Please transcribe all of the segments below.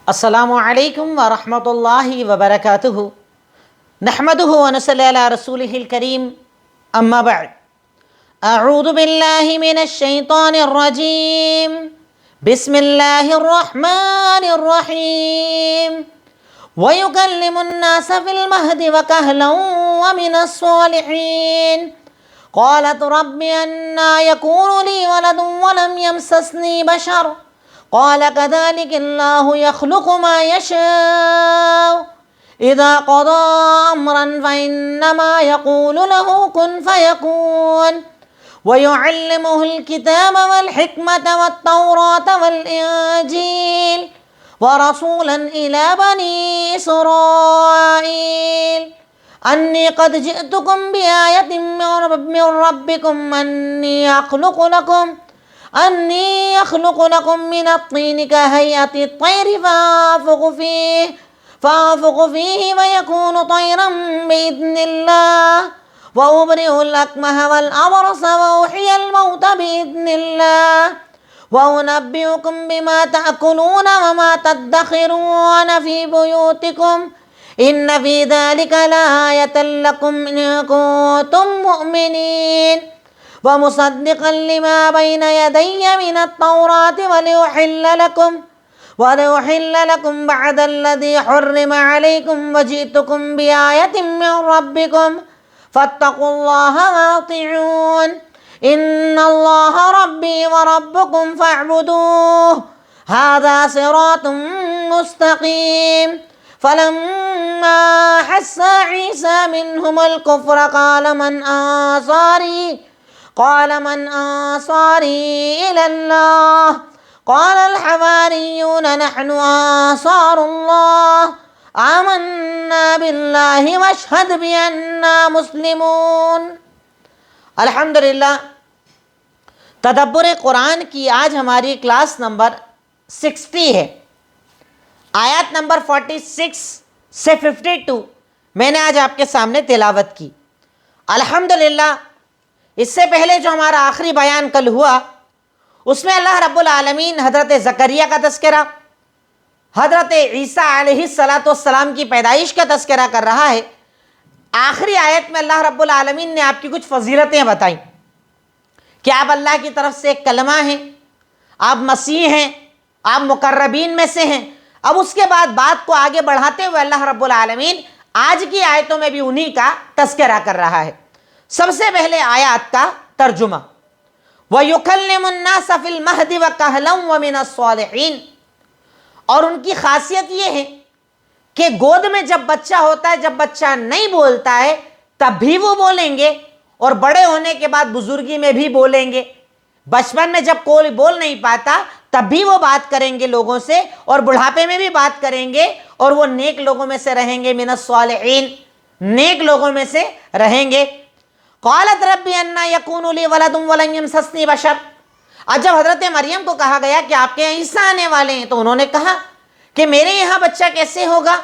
السلام علیکم ورحمۃ اللہ وبرکاتہ نحمدہ ونصلی علی رسولہ الکریم اما بعد اعوذ باللہ من الشیطان الرجیم بسم اللہ الرحمن الرحیم وَيُكَلِّمُ النَّاسَ فِي الْمَهْدِ وَكَهْلًا وَمِنَ الصَّالِحِينَ قالت رب أَنَّى يَكُونُ لِي وَلَدٌ وَلَمْ يَمْسَسْنِي بَشَرٌ قال كذلك الله يخلق ما يشاء إذا قضى أمرا فإنما يقول له كن فيكون ويعلمه الكتاب والحكمة والتوراة والإنجيل ورسولا إلى بني إسرائيل أني قد جئتكم بآية من ربكم أني أخلق لكم من الطين كهيئة الطير فأنفخ فيه ويكون طيرا بإذن الله وأبرئ الأكمه والأبرص وأحيي الموت بإذن الله وأنبئكم بما تأكلون وما تدخرون في بيوتكم إن في ذلك لآية لكم إن كنتم مؤمنين ومصدقا لما بين يدي من التوراة ولأحل لكم بعد الذي حرم عليكم وجئتكم بآية من ربكم فاتقوا الله وأطيعون إن الله ربي وربكم فاعبدوه هذا صراط مستقيم فلما حس عيسى منهم الكفر قال من أنصاري إلى الله قال الحواريون نحن أنصار الله آمنا بالله واشهد بأننا مسلمون۔ الحمدللہ تدبر قرآن کی آج ہماری کلاس نمبر 60 ہے۔ آیات نمبر 46 سے 52 میں نے آج آپ کے سامنے تلاوت کی۔ الحمدللہ اس سے پہلے جو ہمارا آخری بیان کل ہوا اس میں اللہ رب العالمین حضرت زکریا کا تذکرہ، حضرت عیسیٰ علیہ السلام کی پیدائش کا تذکرہ کر رہا ہے۔ آخری آیت میں اللہ رب العالمین نے آپ کی کچھ فضیلتیں بتائیں کہ آپ اللہ کی طرف سے ایک کلمہ ہیں، آپ مسیح ہیں، آپ مقربین میں سے ہیں۔ اب اس کے بعد بات کو آگے بڑھاتے ہوئے اللہ رب العالمین آج کی آیتوں میں بھی انہی کا تذکرہ کر رہا ہے۔ سب سے پہلے آیات کا ترجمہ، وَيُكَلِّمُ النَّاسَ فِي الْمَهْدِ وَكَهْلًا وَمِنَ الصَّالِحِينَ، اور ان کی خاصیت یہ ہے کہ گود میں جب بچہ ہوتا ہے، جب بچہ نہیں بولتا ہے تب بھی وہ بولیں گے، اور بڑے ہونے کے بعد بزرگی میں بھی بولیں گے۔ بچپن میں جب کوئی بول نہیں پاتا تب بھی وہ بات کریں گے لوگوں سے، اور بڑھاپے میں بھی بات کریں گے، اور وہ نیک لوگوں میں سے رہیں گے، من الصالحین، نیک لوگوں میں سے رہیں گے۔ قالت رب انا یکون لی ولد ولم یمسسنی بشر، اور جب حضرت مریم کو کہا گیا کہ آپ کے یہاں عیسیٰ آنے والے ہیں تو انہوں نے کہا کہ میرے یہاں بچہ کیسے ہوگا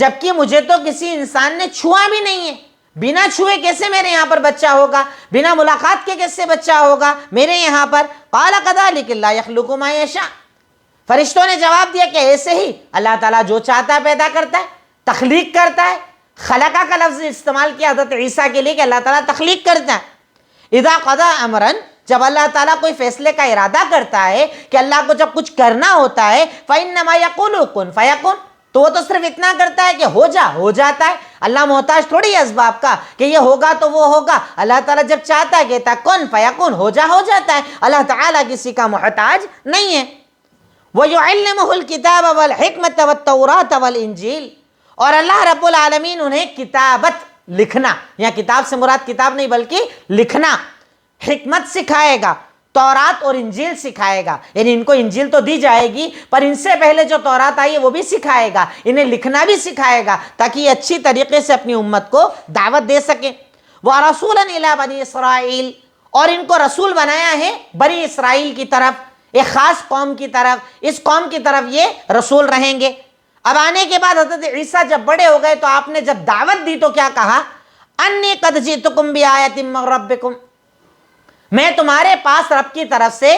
جبکہ مجھے تو کسی انسان نے چھوا بھی نہیں ہے، بنا چھوئے کیسے میرے یہاں پر بچہ ہوگا، بنا ملاقات کے کیسے بچہ ہوگا میرے یہاں پر۔ قال كذلك اللہ يخلق ما يشاء، فرشتوں نے جواب دیا کہ ایسے ہی اللہ تعالیٰ جو چاہتا ہے پیدا کرتا ہے، تخلیق کرتا ہے۔ خلقہ کا لفظ استعمال کیا حضرت عیسیٰ کے لیے کہ اللہ تعالیٰ تخلیق کرتا ہے۔ اذا قضى امرا، جب اللہ تعالیٰ کوئی فیصلے کا ارادہ کرتا ہے کہ اللہ کو جب کچھ کرنا ہوتا ہے، فإنما يقول كن فيكون، تو وہ تو صرف اتنا کرتا ہے کہ ہو جاتا ہے۔ اللہ محتاج تھوڑی ہے اسباب کا کہ یہ ہوگا تو وہ ہوگا، اللہ تعالیٰ جب چاہتا ہے کہتا ہے کن فیکون، ہو جاتا ہے۔ اللہ تعالیٰ کسی کا محتاج نہیں ہے۔ وَيُعَلِّمُهُ الْكِتَابَ وَالْحِكْمَةَ وَالتَّوْرَاةَ وَالْإِنْجِيلَ، اور اللہ رب العالمین انہیں کتابت، لکھنا، یا کتاب سے مراد کتاب نہیں بلکہ لکھنا، حکمت سکھائے گا، تورات اور انجیل سکھائے گا، یعنی ان کو انجیل تو دی جائے گی پر ان سے پہلے جو تورات آئی ہے وہ بھی سکھائے گا، انہیں لکھنا بھی سکھائے گا تاکہ یہ اچھی طریقے سے اپنی امت کو دعوت دے سکیں۔ وَرَسُولًا إِلَىٰ بَنِي إِسْرَائِيلَ، اور ان کو رسول بنایا ہے بنی اسرائیل کی طرف، ایک خاص قوم کی طرف، اس قوم کی طرف یہ رسول رہیں گے۔ اب آنے کے بعد حضرت عیسیٰ جب بڑے ہو گئے تو آپ نے جب دعوت دی تو کیا کہا؟ انی قد جئتکم بآیۃ من ربکم، میں تمہارے پاس رب کی طرف سے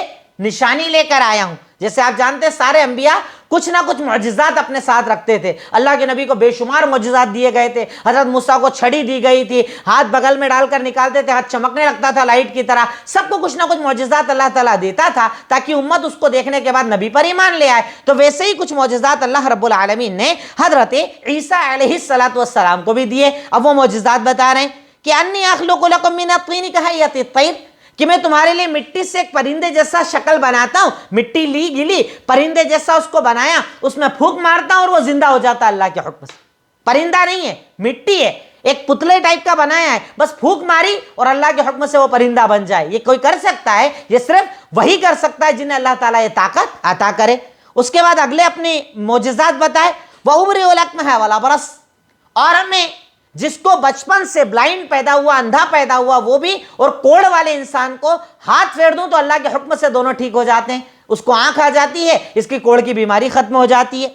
نشانی لے کر آیا ہوں۔ جیسے آپ جانتے ہیں سارے انبیاء کچھ نہ کچھ معجزات اپنے ساتھ رکھتے تھے. اللہ کے نبی کو بے شمار معجزات دیے گئے تھے. حضرت موسیٰ کو چھڑی دی گئی تھی, ہاتھ بغل میں ڈال کر نکالتے تھے, ہاتھ چمکنے لگتا تھا لائٹ کی طرح. سب کو کچھ نہ کچھ معجزات اللہ تعالیٰ دیتا تھا تاکہ امت اس کو دیکھنے کے بعد نبی پر ایمان لے آئے. تو ویسے ہی کچھ معجزات اللہ رب العالمین نے حضرت عیسیٰ علیہ السلام کو بھی دیے. اب وہ معجزات بتا رہے ہیں کہ انی اخلق لکم من الطین کہیئۃ الطیر, کہ میں تمہارے لیے مٹی سے ایک پرندے جیسا شکل بناتا ہوں. مٹی لی گلی پرندے جیسا اس کو بنایا, اس میں پھونک مارتا ہوں اور وہ زندہ ہو جاتا اللہ کے حکم سے. پرندہ نہیں ہے, مٹی ہے, ایک پتلے ٹائپ کا بنایا ہے, بس پھونک ماری اور اللہ کے حکم سے وہ پرندہ بن جائے. یہ کوئی کر سکتا ہے؟ یہ صرف وہی کر سکتا ہے جنہیں اللہ تعالیٰ یہ طاقت عطا کرے. اس کے بعد اگلے اپنی معجزات بتائے, وَأُبْرِئُ الْأَكْمَحَ وَالْأَبْرَصَ, اور ہمیں جس کو بچپن سے بلائنڈ پیدا ہوا, اندھا پیدا ہوا وہ بھی, اور کوڑ والے انسان کو ہاتھ پھیر دوں تو اللہ کے حکم سے دونوں ٹھیک ہو جاتے ہیں. اس کو آنکھ آ جاتی ہے, اس کی کوڑ کی بیماری ختم ہو جاتی ہے.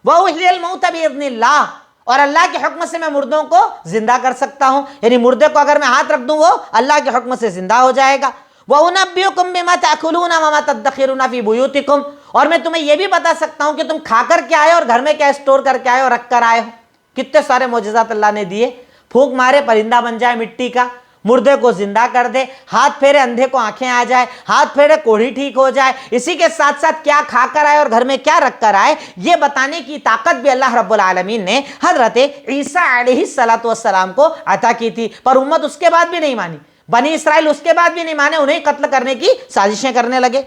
وَأُحْيِي الْمَوْتَ بِإِذْنِ اللَّهِ, اور اللہ کے حکم سے میں مردوں کو زندہ کر سکتا ہوں. یعنی مردے کو اگر میں ہاتھ رکھ دوں وہ اللہ کے حکم سے زندہ ہو جائے گا. وَأُنَبِّئُكُم بِمَا تَأْكُلُونَ وَمَا تَدَّخِرُونَ فِي بُيُوتِكُمْ, اور میں تمہیں یہ بھی بتا سکتا ہوں کہ تم کھا کر کے آئے اور گھر میں کیا اسٹور کر کے آئے اور رکھ کر آئے ہو. کتنے سارے معجزات اللہ نے دیے. پھونک مارے پرندہ بن جائے مٹی کا, مردے کو زندہ کر دے, ہاتھ پھیرے اندھے کو آنکھیں آ جائے, ہاتھ پھیرے کوڑھی ٹھیک ہو جائے. اسی کے ساتھ ساتھ کیا کھا کر آئے اور گھر میں کیا رکھ کر آئے, یہ بتانے کی طاقت بھی اللہ رب العالمین نے حضرت عیسیٰ علیہ السلام کو عطا کی تھی. پر امت اس کے بعد بھی نہیں مانی, بنی اسرائیل اس کے بعد بھی نہیں مانے, انہیں قتل کرنے کی سازشیں کرنے لگے.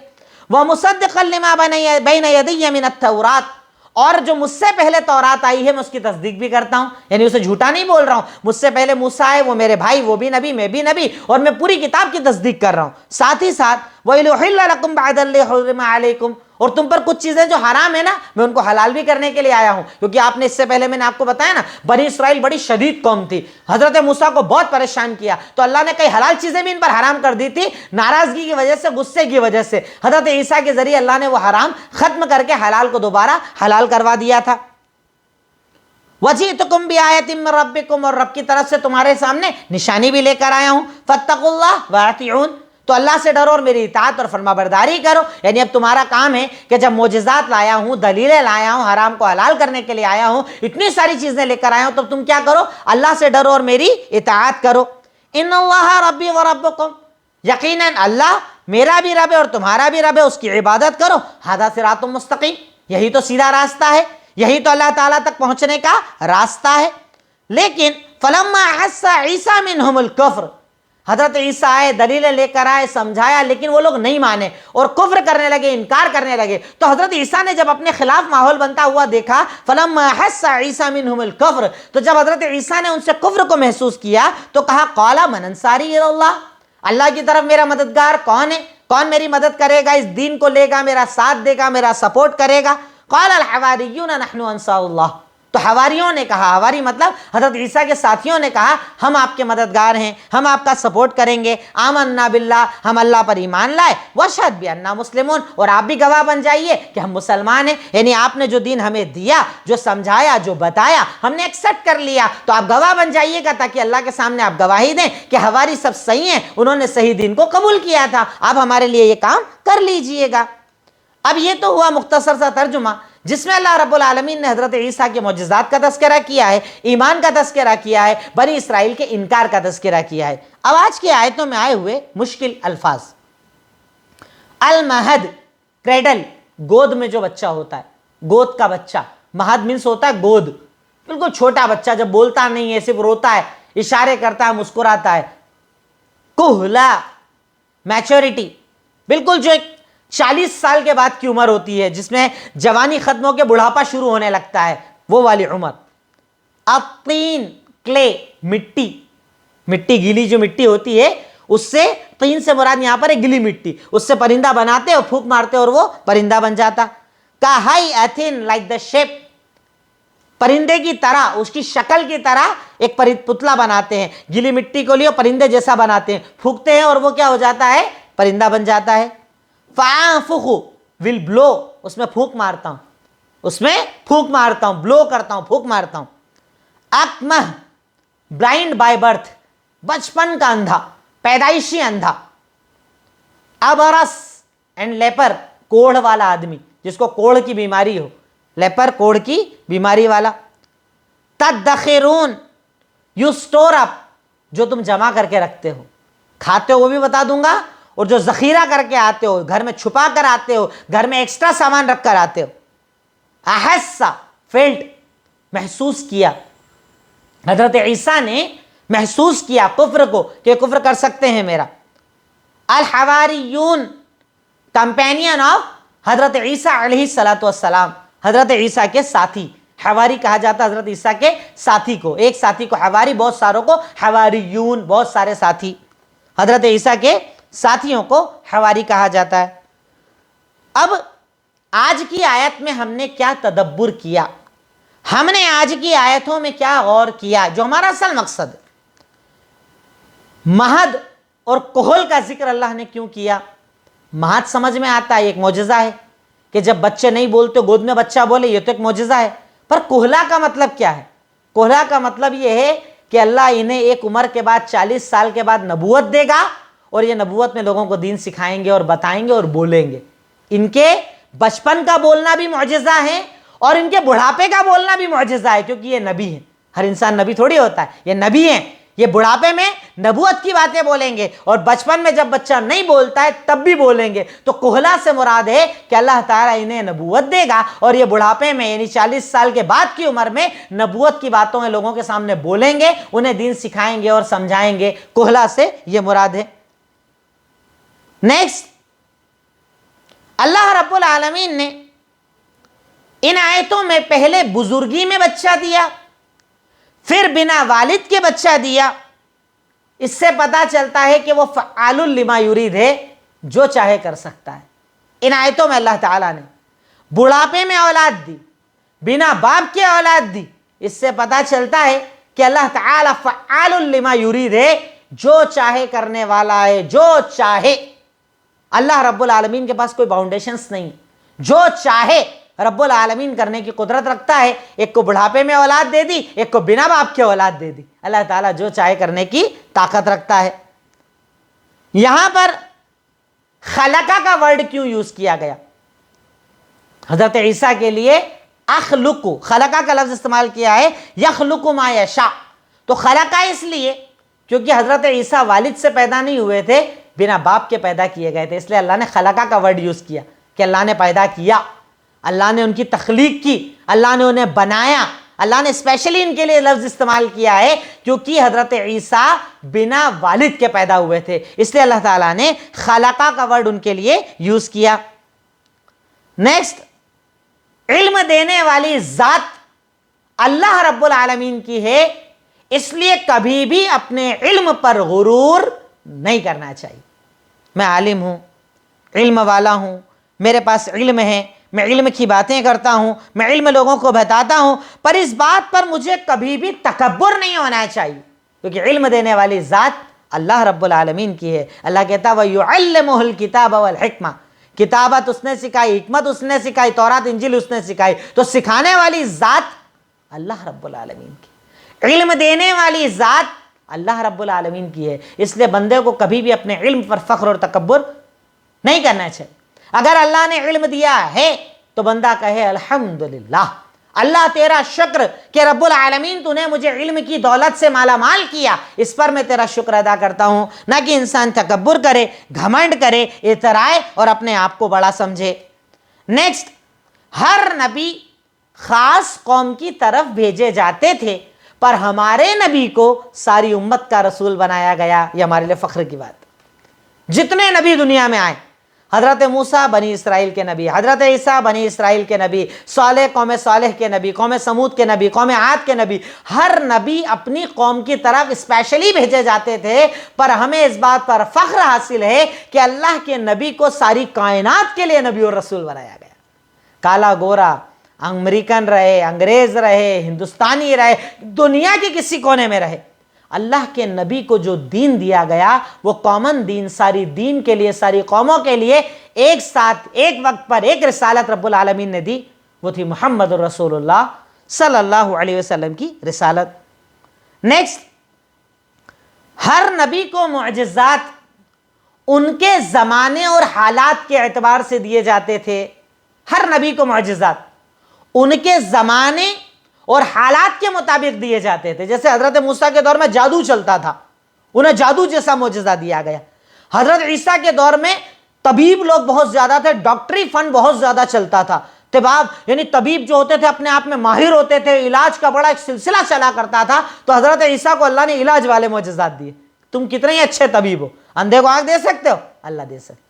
وَمُصَدِّقًا لِمَا بَيْنَ يَدَيَّ مِنَ التَّوْرَاةِ, اور جو مجھ سے پہلے تورات آئی ہے میں اس کی تصدیق بھی کرتا ہوں. یعنی اسے جھوٹا نہیں بول رہا ہوں. مجھ سے پہلے موسیٰ آئے, وہ میرے بھائی, وہ بھی نبی, میں بھی نبی, اور میں پوری کتاب کی تصدیق کر رہا ہوں. ساتھ ہی ساتھ وَإِلُحِلَّ لَكُمْ بَعْدَ الَّذِي حُرِّمَ عَلَيْكُمْ, اور تم پر کچھ چیزیں جو حرام ہیں نا میں ان کو حلال بھی کرنے کے لیے آیا ہوں. کیونکہ آپ نے اس سے پہلے میں نے آپ کو بتایا نا, بنی اسرائیل بڑی شدید قوم تھی, حضرت موسیٰ کو بہت پریشان کیا, تو اللہ نے کئی حلال چیزیں بھی ان پر حرام کر دی تھی. ناراضگی کی وجہ سے, غصے کی وجہ سے حضرت عیسیٰ کے ذریعے اللہ نے وہ حرام ختم کر کے حلال کو دوبارہ حلال کروا دیا تھا. وَجِئْتُكُمْ بِآیَةٍ مِّن رَبِّكُمْ, اور رب کی طرف سے تمہارے سامنے نشانی بھی لے کر آیا ہوں. فَاتَّقُوا اللَّهَ وَأَطِیعُونِ, تو اللہ سے ڈرو اور میری اطاعت اور فرما برداری کرو. یعنی اب تمہارا کام ہے کہ جب معجزات لایا ہوں, دلیلیں لایا ہوں, حرام کو حلال کرنے کے لیے آیا ہوں, اتنی ساری چیزیں لے کر آیا ہوں, تب تم کیا کرو, اللہ سے ڈرو اور میری اطاعت کرو. ان اللہ ربی و ربکم, یقیناً اللہ میرا بھی رب ہے اور تمہارا بھی رب ہے, اس کی عبادت کرو. ھذا صراط مستقیم, یہی تو سیدھا راستہ ہے, یہی تو اللہ تعالیٰ تک پہنچنے کا راستہ ہے. لیکن فلما احس عیسیٰ منہم الکفر, حضرت عیسیٰ آئے, دلیلیں لے کر آئے, سمجھایا, لیکن وہ لوگ نہیں مانے اور کفر کرنے لگے, انکار کرنے لگے. تو حضرت عیسیٰ نے جب اپنے خلاف ماحول بنتا ہوا دیکھا, فلما احس عیسیٰ منہم الکفر, تو جب حضرت عیسیٰ نے ان سے کفر کو محسوس کیا تو کہا, قال من انصاری الی اللہ, اللہ کی طرف میرا مددگار کون ہے, کون میری مدد کرے گا, اس دین کو لے گا, میرا ساتھ دے گا, میرا سپورٹ کرے گا. قال الحواریون نحن انصار اللہ, تو حواریوں نے کہا, حواری مطلب حضرت عیسیٰ کے ساتھیوں نے کہا, ہم آپ کے مددگار ہیں, ہم آپ کا سپورٹ کریں گے. آمنا باللہ, ہم اللہ پر ایمان لائے. واشہد بأننا مسلمون, اور آپ بھی گواہ بن جائیے کہ ہم مسلمان ہیں. یعنی آپ نے جو دین ہمیں دیا, جو سمجھایا, جو بتایا, ہم نے ایکسیپٹ کر لیا, تو آپ گواہ بن جائیے گا تاکہ اللہ کے سامنے آپ گواہی دیں کہ حواری سب صحیح ہیں, انہوں نے صحیح دین کو قبول کیا تھا, آپ ہمارے لیے یہ کام کر لیجئے گا. اب یہ تو ہوا مختصر سا ترجمہ جس میں اللہ رب العالمین نے حضرت عیسیٰ کے معجزات کا تذکرہ کیا ہے, ایمان کا تذکرہ کیا ہے, بنی اسرائیل کے انکار کا تذکرہ کیا ہے. اب آج کی آیتوں میں آئے ہوئے مشکل الفاظ. المہد, کریڈل, گود میں جو بچہ ہوتا ہے, گود کا بچہ. مہد مینس ہوتا ہے گود, بالکل چھوٹا بچہ, جب بولتا نہیں ہے, صرف روتا ہے, اشارے کرتا ہے, مسکراتا ہے. کہلا, میچورٹی, بالکل جو ایک 40 سال کے بعد کی عمر ہوتی ہے, جس میں جوانی ختم ہو کے بڑھاپا شروع ہونے لگتا ہے, وہ والی عمر. الطین, کلے, مٹی, مٹی گیلی جو مٹی ہوتی ہے, اس سے طین سے مراد یہاں پر ہے گلی مٹی, اس سے پرندہ بناتے اور پھونک مارتے اور وہ پرندہ بن جاتا. کہیئۃ, لائک دا شیپ, پرندے کی طرح, اس کی شکل کی طرح ایک پتلا بناتے ہیں, گلی مٹی کو لیے پرندے جیسا بناتے ہیں, پھونکتے ہیں اور وہ کیا ہو جاتا ہے, پرندہ بن جاتا ہے. فَأَنفُخُ, will blow, اس میں پھونک مارتا ہوں, اس میں پھونک مارتا ہوں, بلو کرتا ہوں, پھونک مارتا ہوں. اکمہ, بلائنڈ بائی برتھ, بچپن کا اندھا, پیدائشی اندھا. ابرس اینڈ لیپر, کوڑھ والا آدمی, جس کو کوڑھ کی بیماری ہو, لیپر کوڑ کی بیماری والا. تدخرون, یو اسٹور اپ, جو تم جمع کر کے رکھتے ہو, کھاتے ہو وہ بھی بتا دوں گا, اور جو ذخیرہ کر کے آتے ہو, گھر میں چھپا کر آتے ہو, گھر میں ایکسٹرا سامان رکھ کر آتے ہو. احسا, فیلٹ, محسوس کیا. حضرت عیسیٰ نے محسوس کیا کفر کو کہ کفر کر سکتے ہیں میرا. الحواریون, کمپینین آف حضرت عیسیٰ علیہ السلام, حضرت عیسیٰ کے ساتھی. حواری کہا جاتا ہے حضرت عیسیٰ کے ساتھی کو. ایک ساتھی کو حواری, بہت ساروں کو حواریون, بہت سارے ساتھی. حضرت عیسیٰ کے ساتھیوں کو حواری کہا جاتا ہے. اب آج کی آیت میں ہم نے کیا تدبر کیا, ہم نے آج کی آیتوں میں کیا غور کیا, جو ہمارا اصل مقصد ہے. مہد اور کہل کا ذکر اللہ نے کیوں کیا؟ مہد سمجھ میں آتا ہے, ایک معجزہ ہے کہ جب بچے نہیں بولتے گود میں بچہ بولے, یہ تو ایک معجزہ ہے. پر کہلا کا مطلب کیا ہے؟ کہلا کا مطلب یہ ہے کہ اللہ انہیں ایک عمر کے بعد 40 سال کے بعد نبوت دے گا, اور یہ نبوت میں لوگوں کو دین سکھائیں گے اور بتائیں گے اور بولیں گے. ان کے بچپن کا بولنا بھی معجزہ ہے, اور ان کے بڑھاپے کا بولنا بھی معجزہ ہے, کیونکہ یہ نبی ہیں. ہر انسان نبی تھوڑی ہوتا ہے, یہ نبی ہیں. یہ بڑھاپے میں نبوت کی باتیں بولیں گے, اور بچپن میں جب بچہ نہیں بولتا ہے تب بھی بولیں گے. تو کہلا سے مراد ہے کہ اللہ تعالیٰ انہیں نبوت دے گا, اور یہ بڑھاپے میں یعنی 40 سال کے بعد کی عمر میں نبوت کی باتوں میں لوگوں کے سامنے بولیں گے, انہیں دین سکھائیں گے اور سمجھائیں گے. کہلا سے یہ مراد ہے. نیکسٹ, اللہ رب العالمین نے ان آیتوں میں پہلے بزرگی میں بچہ دیا, پھر بنا والد کے بچہ دیا. اس سے پتا چلتا ہے کہ وہ فعال لما یرید ہے, جو چاہے کر سکتا ہے. ان آیتوں میں اللہ تعالیٰ نے بڑھاپے میں اولاد دی, بنا باپ کے اولاد دی. اس سے پتا چلتا ہے کہ اللہ تعالیٰ فعال لما یرید ہے, جو چاہے کرنے والا ہے, جو چاہے. اللہ رب العالمین کے پاس کوئی باؤنڈیشنز نہیں, جو چاہے رب العالمین کرنے کی قدرت رکھتا ہے. ایک کو بڑھاپے میں اولاد دے دی, ایک کو بنا باپ کے اولاد دے دی. اللہ تعالیٰ جو چاہے کرنے کی طاقت رکھتا ہے. یہاں پر خلقہ کا ورڈ کیوں یوز کیا گیا؟ حضرت عیسیٰ کے لیے اخلق, خلقہ کا لفظ استعمال کیا ہے, یخلق ما یشاء. تو خلقہ اس لیے کیونکہ حضرت عیسیٰ والد سے پیدا نہیں ہوئے تھے, بنا باپ کے پیدا کیے گئے تھے. اس لیے اللہ نے خلقہ کا ورڈ یوز کیا کہ اللہ نے پیدا کیا, اللہ نے ان کی تخلیق کی, اللہ نے انہیں بنایا. اللہ نے اسپیشلی ان کے لیے لفظ استعمال کیا ہے کیونکہ حضرت عیسیٰ بنا والد کے پیدا ہوئے تھے. اس لیے اللہ تعالیٰ نے خلقہ کا ورڈ ان کے لیے یوز کیا. نیکسٹ, علم دینے والی ذات اللہ رب العالمین کی ہے, اس لیے کبھی بھی اپنے علم پر غرور نہیں کرنا چاہیے. میں عالم ہوں, علم والا ہوں, میرے پاس علم ہے, میں علم کی باتیں کرتا ہوں, میں علم لوگوں کو بتاتا ہوں, پر اس بات پر مجھے کبھی بھی تکبر نہیں ہونا چاہیے, کیونکہ علم دینے والی ذات اللہ رب العالمین کی ہے. اللہ کہتا ہے وَيُعَلِّمُهُ الْكِتَابَ وَالْحِكْمَةَ, کتابت اس نے سکھائی, حکمت اس نے سکھائی, تورات انجیل اس نے سکھائی. تو سکھانے والی ذات اللہ رب العالمین کی, علم دینے والی ذات اللہ رب العالمین کی ہے. اس لیے بندے کو کبھی بھی اپنے علم پر فخر اور تکبر نہیں کرنا چاہیے. اگر اللہ نے علم دیا ہے تو بندہ کہے الحمدللہ, اللہ تیرا شکر کہ رب العالمین تو نے مجھے علم کی دولت سے مالا مال کیا, اس پر میں تیرا شکر ادا کرتا ہوں. نہ کہ انسان تکبر کرے, گھمنڈ کرے, اترائے اور اپنے آپ کو بڑا سمجھے. نیکسٹ, ہر نبی خاص قوم کی طرف بھیجے جاتے تھے, پر ہمارے نبی کو ساری امت کا رسول بنایا گیا. یہ ہمارے لیے فخر کی بات. جتنے نبی دنیا میں آئے, حضرت موسیٰ بنی اسرائیل کے نبی, حضرت عیسیٰ بنی اسرائیل کے نبی, صالح قوم صالح کے نبی, قوم سمود کے نبی, قوم عاد کے نبی, ہر نبی اپنی قوم کی طرف اسپیشلی بھیجے جاتے تھے. پر ہمیں اس بات پر فخر حاصل ہے کہ اللہ کے نبی کو ساری کائنات کے لیے نبی اور رسول بنایا گیا. کالا گورا, امریکن رہے, انگریز رہے, ہندوستانی رہے, دنیا کے کسی کونے میں رہے, اللہ کے نبی کو جو دین دیا گیا وہ کامن دین, ساری دین کے لیے, ساری قوموں کے لیے ایک ساتھ ایک وقت پر ایک رسالت رب العالمین نے دی, وہ تھی محمد الرسول اللہ صلی اللہ علیہ وسلم کی رسالت. نیکسٹ, ہر نبی کو معجزات ان کے زمانے اور حالات کے اعتبار سے دیے جاتے تھے. ہر نبی کو معجزات ان کے زمانے اور حالات کے مطابق دیے جاتے تھے. جیسے حضرت موسیٰ کے دور میں جادو چلتا تھا, انہیں جادو جیسا معجزہ دیا گیا. حضرت عیسیٰ کے دور میں طبیب لوگ بہت زیادہ تھے, ڈاکٹری فن بہت زیادہ چلتا تھا. طباب یعنی طبیب جو ہوتے تھے اپنے آپ میں ماہر ہوتے تھے, علاج کا بڑا ایک سلسلہ چلا کرتا تھا. تو حضرت عیسیٰ کو اللہ نے علاج والے معجزات دیے. تم کتنے ہی اچھے طبیب ہو, اندھے کو آنکھ دے سکتے ہو, اللہ دے سکتے.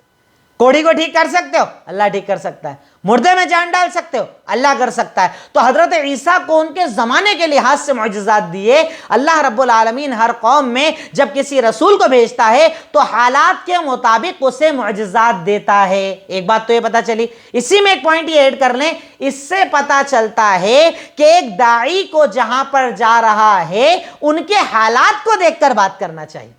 کوڑی کو ٹھیک کر سکتے ہو, اللہ ٹھیک کر سکتا ہے. مردے میں جان ڈال سکتے ہو, اللہ کر سکتا ہے. تو حضرت عیسیٰ کو ان کے زمانے کے لحاظ سے معجزات دیے. اللہ رب العالمین ہر قوم میں جب کسی رسول کو بھیجتا ہے تو حالات کے مطابق اسے معجزات دیتا ہے. ایک بات تو یہ پتہ چلی. اسی میں ایک پوائنٹ یہ ایڈ کر لیں, اس سے پتہ چلتا ہے کہ ایک داعی کو جہاں پر جا رہا ہے ان کے حالات کو دیکھ کر بات کرنا چاہیے.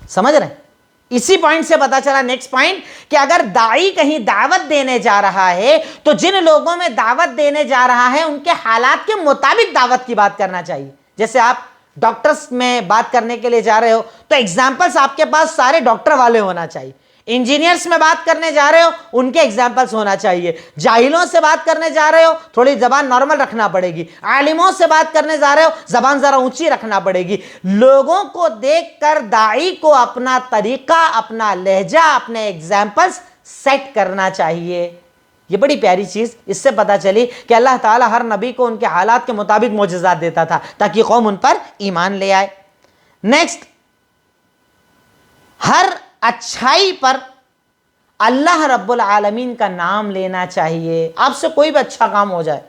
سمجھ رہے ہیں؟ اسی پوائنٹ سے پتا چلا نیکسٹ پوائنٹ کہ اگر داعی کہیں دعوت دینے جا رہا ہے تو جن لوگوں میں دعوت دینے جا رہا ہے ان کے حالات کے مطابق دعوت کی بات کرنا چاہیے. جیسے آپ ڈاکٹرز میں بات کرنے کے لیے جا رہے ہو تو ایگزامپلس آپ کے پاس سارے ڈاکٹر والے ہونا چاہیے. انجینئرز میں بات کرنے جا رہے ہو ان کے ایگزامپلس ہونا چاہیے. جاہلوں سے بات کرنے جا رہے ہو تھوڑی زبان نارمل رکھنا پڑے گی. عالموں سے بات کرنے جا رہے ہو زبان ذرا اونچی رکھنا پڑے گی. لوگوں کو دیکھ کر داعی کو اپنا طریقہ, اپنا لہجہ, اپنے ایگزامپلس سیٹ کرنا چاہیے. یہ بڑی پیاری چیز اس سے پتہ چلی کہ اللہ تعالیٰ ہر نبی کو ان کے حالات کے مطابق معجزات دیتا تھا تاکہ قوم ان پر ایمان لے آئے. نیکسٹ, ہر اچھائی پر اللہ رب العالمین کا نام لینا چاہیے. آپ سے کوئی بھی اچھا کام ہو جائے,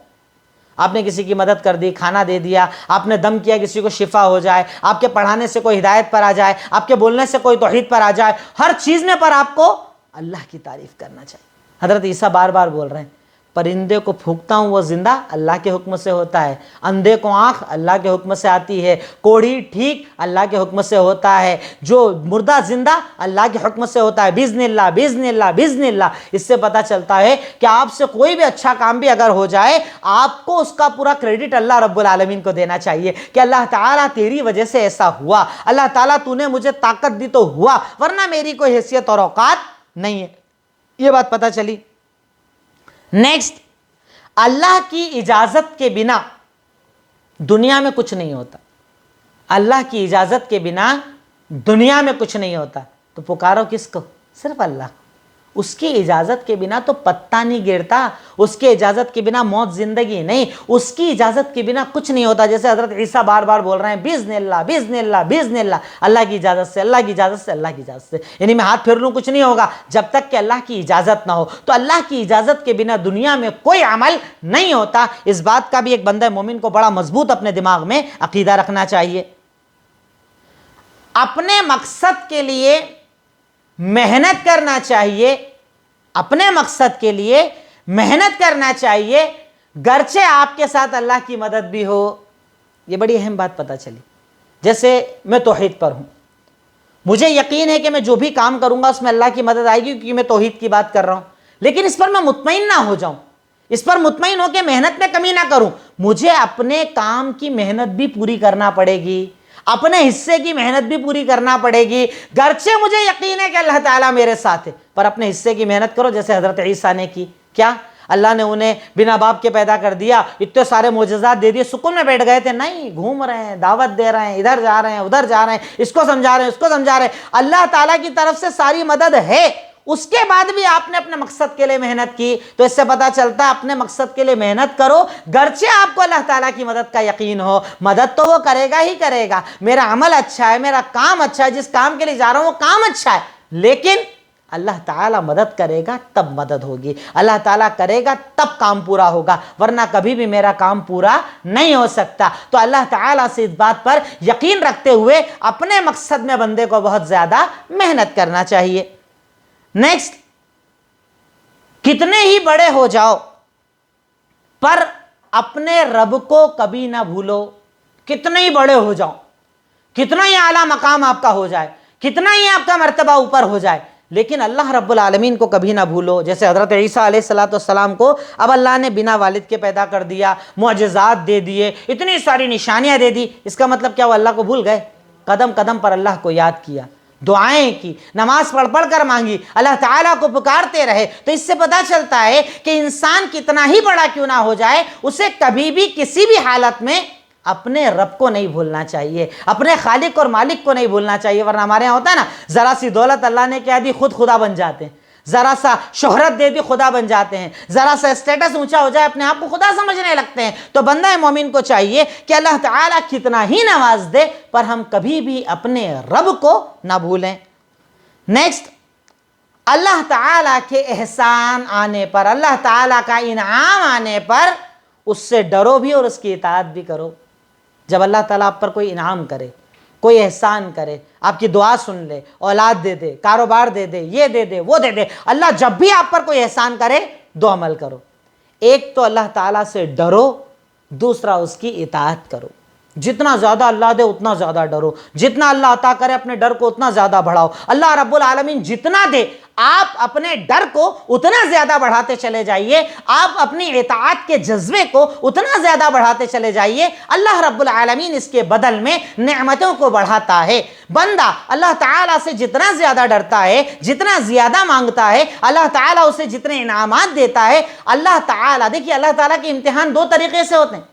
آپ نے کسی کی مدد کر دی, کھانا دے دیا, آپ نے دم کیا کسی کو شفا ہو جائے, آپ کے پڑھانے سے کوئی ہدایت پر آ جائے, آپ کے بولنے سے کوئی توحید پر آ جائے, ہر چیز میں پر آپ کو اللہ کی تعریف کرنا چاہیے. حضرت عیسیٰ بار بار بول رہے ہیں پرندے کو پھونکتا ہوں وہ زندہ اللہ کے حکم سے ہوتا ہے, اندھے کو آنکھ اللہ کے حکم سے آتی ہے, کوڑی ٹھیک اللہ کے حکم سے ہوتا ہے, جو مردہ زندہ اللہ کے حکم سے ہوتا ہے. بِإِذْنِ اللہ بِإِذْنِ اللہ بِإِذْنِ اللہ. اس سے پتہ چلتا ہے کہ آپ سے کوئی بھی اچھا کام بھی اگر ہو جائے آپ کو اس کا پورا کریڈٹ اللہ رب العالمین کو دینا چاہیے کہ اللہ تعالیٰ تیری وجہ سے ایسا ہوا, اللہ تعالیٰ تو نے مجھے طاقت دی تو ہوا, ورنہ میری کوئی حیثیت اور اوقات نہیں ہے. یہ بات پتہ چلی. نیکسٹ, اللہ کی اجازت کے بنا دنیا میں کچھ نہیں ہوتا. اللہ کی اجازت کے بنا دنیا میں کچھ نہیں ہوتا. تو پکارو کس کو؟ صرف اللہ کو. اس کی اجازت کے بنا تو پتہ نہیں گرتا, اس کی اجازت کے بنا موت زندگی نہیں, اس کی اجازت کے بنا کچھ نہیں ہوتا. جیسے حضرت عیسیٰ بار بار بول رہے ہیں بِإِذْنِ اللہ بِإِذْنِ اللہ بِإِذْنِ اللہ, اللہ کی اجازت سے, اللہ کی اجازت سے, اللہ کی اجازت سے. یعنی میں ہاتھ پھیر لوں کچھ نہیں ہوگا جب تک کہ اللہ کی اجازت نہ ہو. تو اللہ کی اجازت کے بنا دنیا میں کوئی عمل نہیں ہوتا. اس بات کا بھی ایک بندہ مومن کو بڑا مضبوط اپنے دماغ میں عقیدہ رکھنا چاہیے. اپنے مقصد کے لیے محنت کرنا چاہیے, اپنے مقصد کے لیے محنت کرنا چاہیے, گرچہ آپ کے ساتھ اللہ کی مدد بھی ہو. یہ بڑی اہم بات پتہ چلی. جیسے میں توحید پر ہوں, مجھے یقین ہے کہ میں جو بھی کام کروں گا اس میں اللہ کی مدد آئے گی کیونکہ میں توحید کی بات کر رہا ہوں, لیکن اس پر میں مطمئن نہ ہو جاؤں, اس پر مطمئن ہو کہ محنت میں کمی نہ کروں. مجھے اپنے کام کی محنت بھی پوری کرنا پڑے گی, اپنے حصے کی محنت بھی پوری کرنا پڑے گی. گرچہ مجھے یقین ہے کہ اللہ تعالیٰ میرے ساتھ ہے, پر اپنے حصے کی محنت کرو. جیسے حضرت عیسیٰ نے کی. کیا اللہ نے انہیں بنا باپ کے پیدا کر دیا, اتنے سارے معجزات دے دیے, سکون میں بیٹھ گئے تھے؟ نہیں, گھوم رہے ہیں, دعوت دے رہے ہیں, ادھر جا رہے ہیں ادھر جا رہے ہیں, اس کو سمجھا رہے ہیں اس کو سمجھا رہے ہیں. اللہ تعالیٰ کی طرف سے ساری مدد ہے, اس کے بعد بھی آپ نے اپنے مقصد کے لیے محنت کی. تو اس سے پتہ چلتا ہے اپنے مقصد کے لیے محنت کرو, گرچہ آپ کو اللہ تعالیٰ کی مدد کا یقین ہو. مدد تو وہ کرے گا ہی کرے گا. میرا عمل اچھا ہے, میرا کام اچھا ہے, جس کام کے لیے جا رہا ہوں وہ کام اچھا ہے, لیکن اللہ تعالیٰ مدد کرے گا تب مدد ہوگی, اللہ تعالیٰ کرے گا تب کام پورا ہوگا, ورنہ کبھی بھی میرا کام پورا نہیں ہو سکتا. تو اللہ تعالیٰ سے اس بات پر یقین رکھتے ہوئے اپنے مقصد میں بندے کو بہت زیادہ محنت کرنا چاہیے. نیکسٹ, کتنے ہی بڑے ہو جاؤ پر اپنے رب کو کبھی نہ بھولو. کتنے ہی بڑے ہو جاؤ, کتنا ہی اعلیٰ مقام آپ کا ہو جائے, کتنا ہی آپ کا مرتبہ اوپر ہو جائے, لیکن اللہ رب العالمین کو کبھی نہ بھولو. جیسے حضرت عیسیٰ علیہ السلام کو اب اللہ نے بنا والد کے پیدا کر دیا, معجزات دے دیے, اتنی ساری نشانیاں دے دی. اس کا مطلب کیا وہ اللہ کو بھول گئے؟ قدم قدم پر اللہ کو یاد کیا. دعائیں کی، نماز پڑھ پڑھ کر مانگی، اللہ تعالیٰ کو پکارتے رہے، تو اس سے پتہ چلتا ہے کہ انسان کتنا ہی بڑا کیوں نہ ہو جائے، اسے کبھی بھی کسی بھی حالت میں اپنے رب کو نہیں بھولنا چاہیے، اپنے خالق اور مالک کو نہیں بھولنا چاہیے، ورنہ ہمارے یہاں ہوتا ہے نا، ذرا سی دولت اللہ نے کیا دی خود خدا بن جاتے ہیں، ذرا سا شہرت دے دی خدا بن جاتے ہیں، ذرا سا اسٹیٹس اونچا ہو جائے اپنے آپ کو خدا سمجھنے لگتے ہیں۔ تو بندہ مومن کو چاہیے کہ اللہ تعالیٰ کتنا ہی نواز دے پر ہم کبھی بھی اپنے رب کو نہ بھولیں۔ نیکسٹ، اللہ تعالیٰ کے احسان آنے پر، اللہ تعالیٰ کا انعام آنے پر اس سے ڈرو بھی اور اس کی اطاعت بھی کرو۔ جب اللہ تعالیٰ آپ پر کوئی انعام کرے، کوئی احسان کرے، آپ کی دعا سن لے، اولاد دے دے، کاروبار دے دے، یہ دے دے، وہ دے دے، اللہ جب بھی آپ پر کوئی احسان کرے دو عمل کرو۔ ایک تو اللہ تعالیٰ سے ڈرو، دوسرا اس کی اطاعت کرو۔ جتنا زیادہ اللہ دے اتنا زیادہ ڈرو، جتنا اللہ عطا کرے اپنے ڈر کو اتنا زیادہ بڑھاؤ۔ اللہ رب العالمین جتنا دے آپ اپنے ڈر کو اتنا زیادہ بڑھاتے چلے جائیے، آپ اپنی اطاعت کے جذبے کو اتنا زیادہ بڑھاتے چلے جائیے، اللہ رب العالمین اس کے بدل میں نعمتوں کو بڑھاتا ہے۔ بندہ اللہ تعالیٰ سے جتنا زیادہ ڈرتا ہے، جتنا زیادہ مانگتا ہے، اللہ تعالیٰ اسے جتنے انعامات دیتا ہے، اللہ تعالیٰ، دیکھیے اللہ تعالیٰ کے امتحان دو طریقے سے ہوتے ہیں،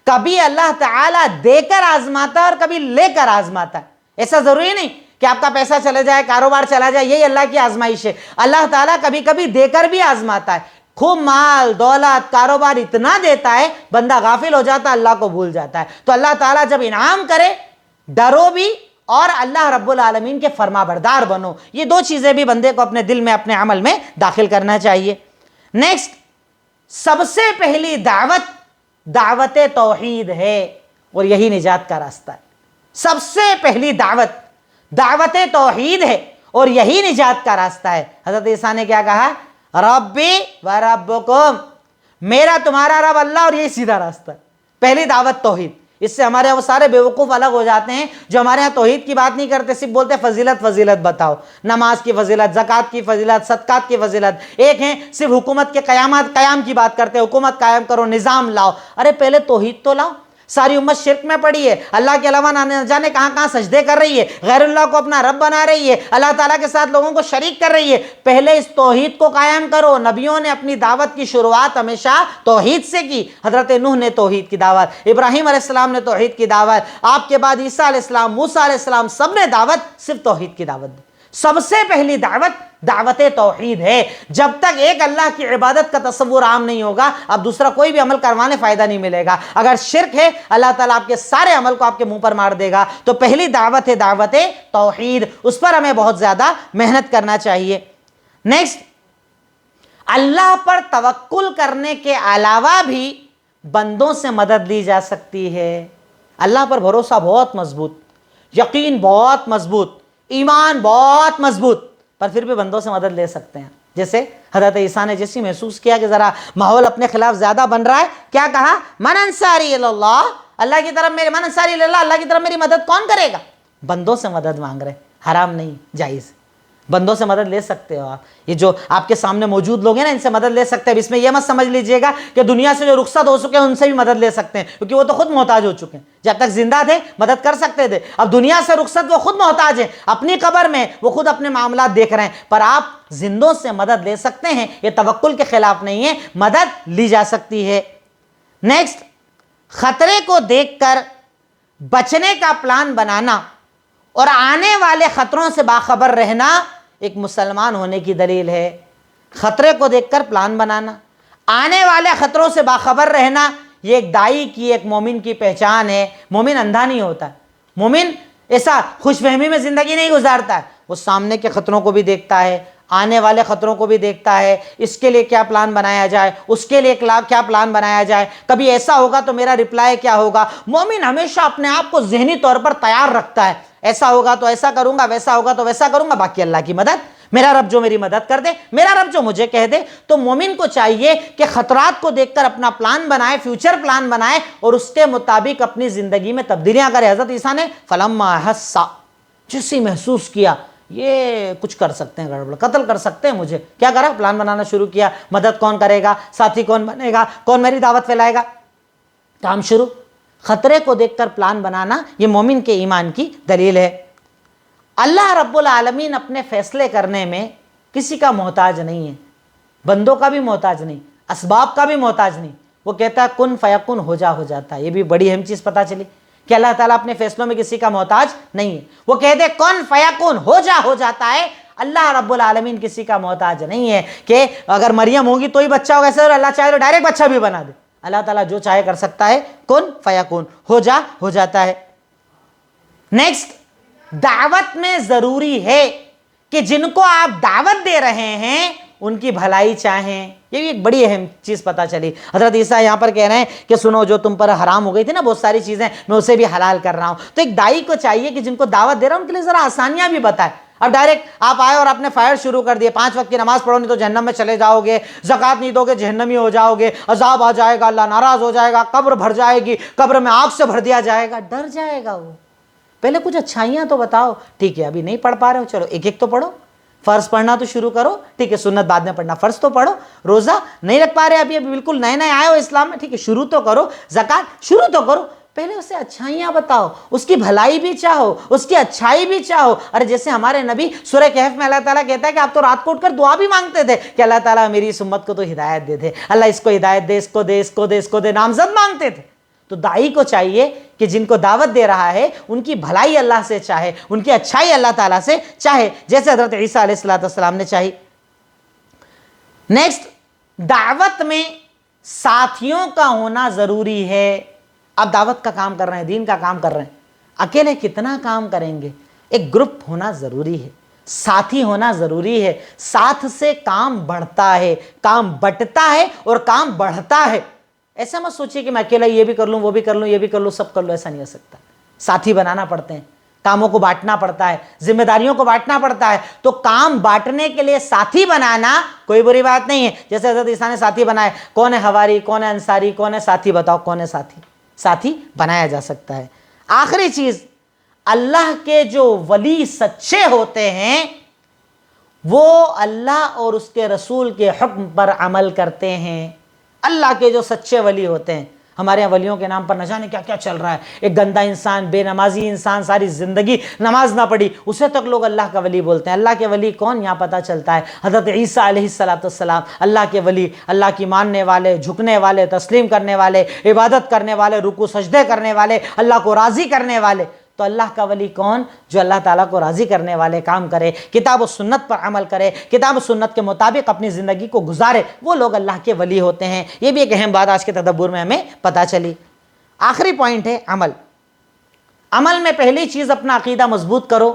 کبھی اللہ تعالیٰ دے کر آزماتا ہے اور کبھی لے کر آزماتا ہے۔ ایسا ضروری نہیں کہ آپ کا پیسہ چلے جائے، کاروبار چلا جائے، یہی اللہ کی آزمائش ہے۔ اللہ تعالیٰ کبھی کبھی دے کر بھی آزماتا ہے، خوب مال دولت کاروبار اتنا دیتا ہے بندہ غافل ہو جاتا ہے، اللہ کو بھول جاتا ہے۔ تو اللہ تعالیٰ جب انعام کرے ڈرو بھی اور اللہ رب العالمین کے فرما بردار بنو۔ یہ دو چیزیں بھی بندے کو اپنے دل میں اپنے عمل میں داخل کرنا چاہیے۔ نیکسٹ، سب سے پہلی دعوت توحید ہے اور یہی نجات کا راستہ ہے۔ سب سے پہلی دعوت توحید ہے اور یہی نجات کا راستہ ہے۔ حضرت عیسیٰ نے کیا کہا؟ ربی و ربکم، میرا تمہارا رب اللہ اور یہی سیدھا راستہ ہے۔ پہلی دعوت توحید۔ اس سے ہمارے وہ سارے بیوقوف الگ ہو جاتے ہیں جو ہمارے ہاں توحید کی بات نہیں کرتے، صرف بولتے فضیلت بتاؤ، نماز کی فضیلت، زکوٰۃ کی فضیلت، صدقات کی فضیلت۔ ایک ہیں صرف حکومت کے قیام کی بات کرتے، حکومت قائم کرو، نظام لاؤ۔ ارے پہلے توحید تو لاؤ۔ ساری امت شرک میں پڑی ہے، اللہ کے علاوہ نہ جانے کہاں کہاں سجدے کر رہی ہے، غیر اللہ کو اپنا رب بنا رہی ہے، اللہ تعالیٰ کے ساتھ لوگوں کو شریک کر رہی ہے۔ پہلے اس توحید کو قائم کرو۔ نبیوں نے اپنی دعوت کی شروعات ہمیشہ توحید سے کی۔ حضرت نوح نے توحید کی دعوت، ابراہیم علیہ السلام نے توحید کی دعوت، آپ کے بعد عیسیٰ علیہ السلام، موسیٰ علیہ السلام، سب نے دعوت صرف توحید کی دعوت دی۔ سب سے پہلی دعوت توحید ہے۔ جب تک ایک اللہ کی عبادت کا تصور عام نہیں ہوگا، اب دوسرا کوئی بھی عمل کروانے فائدہ نہیں ملے گا۔ اگر شرک ہے، اللہ تعالیٰ آپ کے سارے عمل کو آپ کے منہ پر مار دے گا۔ تو پہلی دعوت ہے دعوت توحید، اس پر ہمیں بہت زیادہ محنت کرنا چاہیے۔ نیکسٹ، اللہ پر توکل کرنے کے علاوہ بھی بندوں سے مدد لی جا سکتی ہے۔ اللہ پر بھروسہ بہت مضبوط، یقین بہت مضبوط، ایمان بہت مضبوط، پر پھر بھی بندوں سے مدد لے سکتے ہیں۔ جیسے حضرت عیسیٰ نے جیسے محسوس کیا کہ ذرا ماحول اپنے خلاف زیادہ بن رہا ہے، کیا کہا؟ من انصاری اللہ، اللہ کی طرف میری، من انصاری اللہ، اللہ کی طرف میری مدد کون کرے گا؟ بندوں سے مدد مانگ رہے، حرام نہیں، جائز۔ بندوں سے مدد لے سکتے ہو آپ۔ یہ جو آپ کے سامنے موجود لوگ ہیں نا، ان سے مدد لے سکتے ہیں۔ اس میں یہ مت سمجھ لیجئے گا کہ دنیا سے جو رخصت ہو چکے ہیں ان سے بھی مدد لے سکتے ہیں، کیونکہ وہ تو خود محتاج ہو چکے ہیں۔ جب تک زندہ تھے مدد کر سکتے تھے، اب دنیا سے رخصت وہ خود محتاج ہیں، اپنی قبر میں وہ خود اپنے معاملات دیکھ رہے ہیں، پر آپ زندوں سے مدد لے سکتے ہیں۔ یہ توکل کے خلاف نہیں ہے، مدد لی جا سکتی ہے۔ نیکسٹ، خطرے کو دیکھ کر بچنے کا پلان بنانا اور آنے والے خطروں سے باخبر رہنا ایک مسلمان ہونے کی دلیل ہے۔ خطرے کو دیکھ کر پلان بنانا، آنے والے خطروں سے باخبر رہنا، یہ ایک داعی کی، ایک مومن کی پہچان ہے۔ مومن اندھا نہیں ہوتا ہے، مومن ایسا خوش فہمی میں زندگی نہیں گزارتا ہے، وہ سامنے کے خطروں کو بھی دیکھتا ہے، آنے والے خطروں کو بھی دیکھتا ہے، اس کے لیے کیا پلان بنایا جائے، اس کے لیے کیا پلان بنایا جائے، کبھی ایسا ہوگا تو میرا رپلائی کیا ہوگا۔ مومن ہمیشہ اپنے آپ کو ذہنی طور پر تیار رکھتا ہے، ایسا ہوگا تو ایسا کروں گا، ویسا ہوگا تو ویسا کروں گا، باقی اللہ کی مدد، میرا رب جو میری مدد کر دے، میرا رب جو مجھے کہہ دے۔ تو مومن کو چاہیے کہ خطرات کو دیکھ کر اپنا پلان بنائے، فیوچر پلان بنائے اور اس کے مطابق اپنی زندگی میں تبدیلیاں کرے۔ حضرت عیسیٰ نے فلما احس، جیسے محسوس کیا یہ کچھ کر سکتے ہیں، گڑبڑ قتل کر سکتے ہیں مجھے، کیا کرا؟ پلان بنانا شروع کیا۔ مدد کون کرے گا، ساتھی کون بنے گا، کون میری دعوت پھیلائے گا، کام شروع۔ خطرے کو دیکھ کر پلان بنانا یہ مومن کے ایمان کی دلیل ہے۔ اللہ رب العالمین اپنے فیصلے کرنے میں کسی کا محتاج نہیں ہے، بندوں کا بھی محتاج نہیں، اسباب کا بھی محتاج نہیں. وہ کہتا ہے کن فیکن، ہو جاتا ہے. یہ بھی بڑی اہم چیز پتہ چلی کہ اللہ تعالیٰ اپنے فیصلوں میں کسی کا محتاج نہیں ہے. وہ کہتے کن فیکن، ہو جاتا ہے. اللہ رب العالمین کسی کا محتاج نہیں ہے کہ اگر مریم ہوگی تو ہی بچہ ہوگا، ایسے اللہ چاہے تو ڈائریکٹ بچہ بھی بنا دے. اللہ تعالیٰ جو چاہے کر سکتا ہے، کن فیکن، ہو جاتا ہے. نیکسٹ، دعوت میں ضروری ہے کہ جن کو آپ دعوت دے رہے ہیں ان کی بھلائی چاہیں. یہ بھی ایک بڑی اہم چیز پتہ چلی. حضرت عیسیٰ یہاں پر کہہ رہے ہیں کہ سنو، جو تم پر حرام ہو گئی تھی نا بہت ساری چیزیں، میں اسے بھی حلال کر رہا ہوں. تو ایک داعی کو چاہیے کہ جن کو دعوت دے رہا ہوں ان کے لیے ذرا آسانیاں بھی بتائے. اب ڈائریکٹ آپ آئے اور آپ نے فائر شروع کر دیے، 5 وقت کی نماز پڑھو نہیں تو جہنم میں چلے جاؤ گے، زکوٰۃ نہیں دو گے جہنمی ہو جاؤ گے، عذاب آ جائے گا، اللہ ناراض ہو جائے گا، قبر بھر جائے گی، قبر میں آگ سے بھر دیا جائے گا. ڈر جائے گا وہ. پہلے کچھ اچھائیاں تو بتاؤ. ٹھیک ہے ابھی نہیں پڑھ پا رہے ہو، چلو ایک تو پڑھو. فرض پڑھنا تو شروع کرو، ٹھیک ہے سنت بعد میں پڑھنا، فرض تو پڑھو. روزہ نہیں رکھ پا رہے ابھی بالکل نئے آئے ہو اسلام میں، ٹھیک ہے شروع تو کرو. زکوٰۃ شروع تو کرو. پہلے اسے اچھائیاں بتاؤ، اس کی بھلائی بھی چاہو، اس کی اچھائی بھی چاہو. ارے جیسے ہمارے نبی سورہ کہف میں اللہ تعالیٰ کہتا ہے کہ آپ تو رات کو اٹھ کر دعا بھی مانگتے تھے کہ اللہ تعالیٰ میری اس امت کو تو ہدایت دے دے، اللہ اس کو ہدایت دے، اس کو دے، اس کو دے، اس کو دے، نامزد مانگتے تھے. تو داعی کو چاہیے کہ جن کو دعوت دے رہا ہے ان کی بھلائی اللہ سے چاہے، ان کی اچھائی اللہ تعالیٰ سے چاہے، جیسے حضرت عیسیٰ علیہ السلام نے چاہی. نیکسٹ، دعوت میں ساتھیوں کا ہونا ضروری ہے. آپ دعوت کا کام کر رہے ہیں، دین کا کام کر رہے ہیں، اکیلے کتنا کام کریں گے؟ ایک گروپ ہونا ضروری ہے، ساتھی ہونا ضروری ہے. ساتھ سے کام بڑھتا ہے، کام بٹتا ہے اور کام بڑھتا ہے. ایسا مت سوچیے کہ میں اکیلا یہ بھی کر لوں، وہ بھی کر لوں، یہ بھی کر لوں، سب کر لوں. ایسا نہیں ہو سکتا. ساتھی بنانا پڑتے ہیں، کاموں کو بانٹنا پڑتا ہے، ذمہ داریوں کو بانٹنا پڑتا ہے. تو کام بانٹنے کے لیے ساتھی بنانا کوئی بری بات نہیں ہے. جیسے حضرت عیسیٰ نے ساتھی بنائے. کون ہے حواری، کون ہے انصاری، کون ہے ساتھی؟ بتاؤ کون ہے ساتھی؟ ساتھی بنایا جا سکتا ہے. آخری چیز، اللہ کے جو ولی سچے ہوتے ہیں وہ اللہ اور اس کے رسول کے حکم پر عمل کرتے ہیں. اللہ کے جو سچے ولی ہوتے ہیں، ہمارے یہاں ولیوں کے نام پر نہ جانے کیا کیا چل رہا ہے. ایک گندا انسان، بے نمازی انسان، ساری زندگی نماز نہ پڑھی، اسے تک لوگ اللہ کا ولی بولتے ہیں. اللہ کے ولی کون؟ یہاں پتہ چلتا ہے حضرت عیسیٰ علیہ السلام اللہ کے ولی، اللہ کی ماننے والے، جھکنے والے، تسلیم کرنے والے، عبادت کرنے والے، رکوع سجدے کرنے والے، اللہ کو راضی کرنے والے. تو اللہ کا ولی کون؟ جو اللہ تعالیٰ کو راضی کرنے والے کام کرے، کتاب و سنت پر عمل کرے، کتاب و سنت کے مطابق اپنی زندگی کو گزارے، وہ لوگ اللہ کے ولی ہوتے ہیں. یہ بھی ایک اہم بات آج کے تدبر میں ہمیں پتہ چلی. آخری پوائنٹ ہے عمل. عمل میں پہلی چیز اپنا عقیدہ مضبوط کرو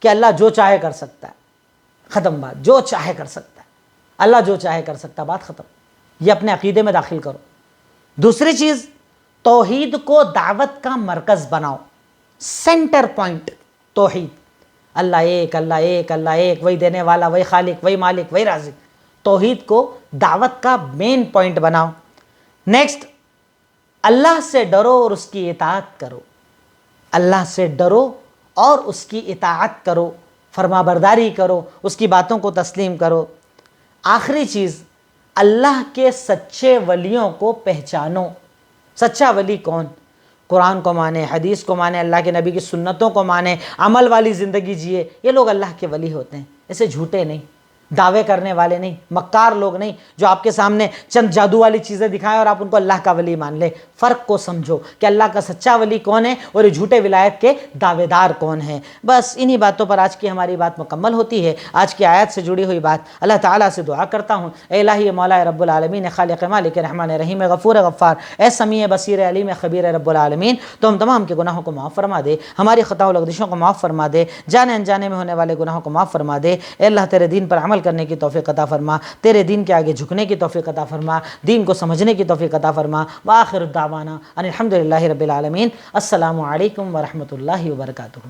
کہ اللہ جو چاہے کر سکتا ہے. ختم بات. جو چاہے کر سکتا ہے، اللہ جو چاہے کر سکتا ہے، بات ختم. یہ اپنے عقیدے میں داخل کرو. دوسری چیز، توحید کو دعوت کا مرکز بناؤ. سینٹر پوائنٹ توحید. اللہ ایک، اللہ ایک، اللہ ایک، وہی دینے والا، وہی خالق، وہی مالک، وہی رازق. توحید کو دعوت کا مین پوائنٹ بناؤ. نیکسٹ، اللہ سے ڈرو اور اس کی اطاعت کرو. اللہ سے ڈرو اور اس کی اطاعت کرو، فرما برداری کرو، اس کی باتوں کو تسلیم کرو. آخری چیز، اللہ کے سچے ولیوں کو پہچانو. سچا ولی کون؟ قرآن کو مانے، حدیث کو مانے، اللہ کے نبی کی سنتوں کو مانے، عمل والی زندگی جیے. یہ لوگ اللہ کے ولی ہوتے ہیں. ایسے جھوٹے نہیں، دعوے کرنے والے نہیں، مکار لوگ نہیں جو آپ کے سامنے چند جادو والی چیزیں دکھائیں اور آپ ان کو اللہ کا ولی مان لیں. فرق کو سمجھو کہ اللہ کا سچا ولی کون ہے اور یہ جھوٹے ولایت کے دعوے دار کون ہیں. بس انہی باتوں پر آج کی ہماری بات مکمل ہوتی ہے. آج کی آیت سے جڑی ہوئی بات. اللہ تعالیٰ سے دعا کرتا ہوں، اے الہی مولا رب العالمین، خالق مالک رحمان رحیم غفور غفار، اے سمیع بصیر علیم خبیر رب العالمین، تو ہم تمام کے گناہوں کو معاف فرما دے، ہماری خطا و لغزشوں کو معاف فرما دے، جانے انجانے میں ہونے والے گناہوں کو معاف فرما دے. اے اللہ تیرے دین پر عمل کرنے کی توفیق عطا فرما، تیرے دین کے آگے جھکنے کی توفیق عطا فرما، دین کو سمجھنے کی توفیق عطا فرما. وآخر الدعوانا ان الحمدللہ رب العالمین. السلام علیکم ورحمۃ اللہ وبرکاتہ.